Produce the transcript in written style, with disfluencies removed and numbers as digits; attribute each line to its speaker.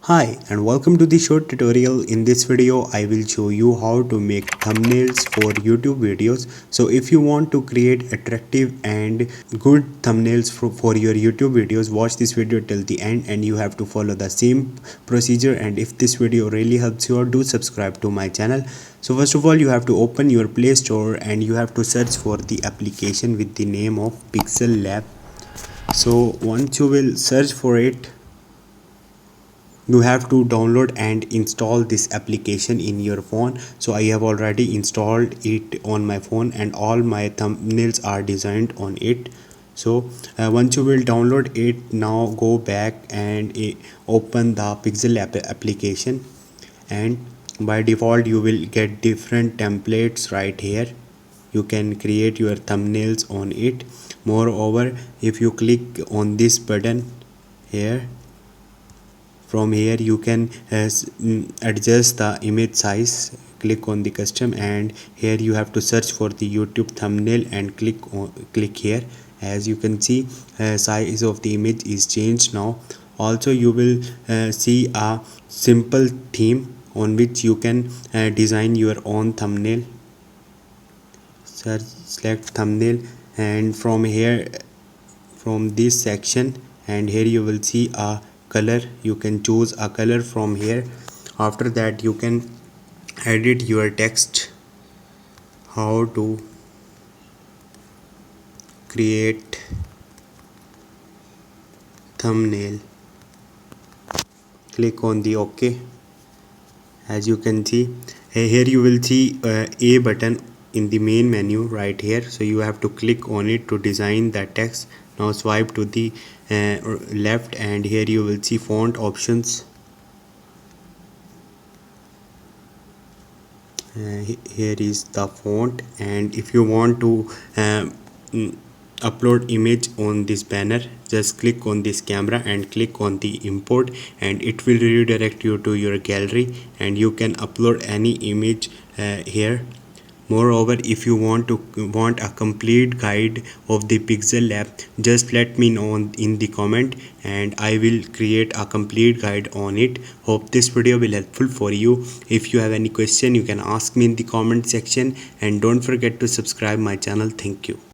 Speaker 1: Hi and welcome to the short tutorial. In this video I will show you how to make thumbnails for YouTube videos. So if you want to create attractive and good thumbnails for your YouTube videos, watch this video till the end and you have to follow the same procedure. And if this video really helps you out, do subscribe to my channel. So first of all, you have to open your Play Store and you have to search for the application with the name of Pixel Lab. So once you will search for it, you have to download and install this application in your phone. So I have already installed it on my phone and all my thumbnails are designed on it. So once you will download it, now go back and open the Pixel application, and by default you will get different templates right here. You can create your thumbnails on it. Moreover, if you click on this button here, from here you can adjust the image size. Click on the custom and here you have to search for the YouTube thumbnail and click here. As you can see, size of the image is changed now. Also you will see a simple theme on which you can design your own thumbnail. Select thumbnail, and from here, from this section, and here you will see a color. You can choose a color from here. After that you can edit your text. How to create thumbnail. Click on the OK. As you can see, here you will see a button in the main menu right here. So you have to click on it to design the text. Now swipe to the left and here you will see font options. Here is the font, and if you want to upload image on this banner, just click on this camera and click on the import, and it will redirect you to your gallery and you can upload any image here. Moreover, if you want a complete guide of the Pixel Lab, just let me know in the comment and I will create a complete guide on it. Hope this video will helpful for you. If you have any question, you can ask me in the comment section, and don't forget to subscribe my channel. Thank you.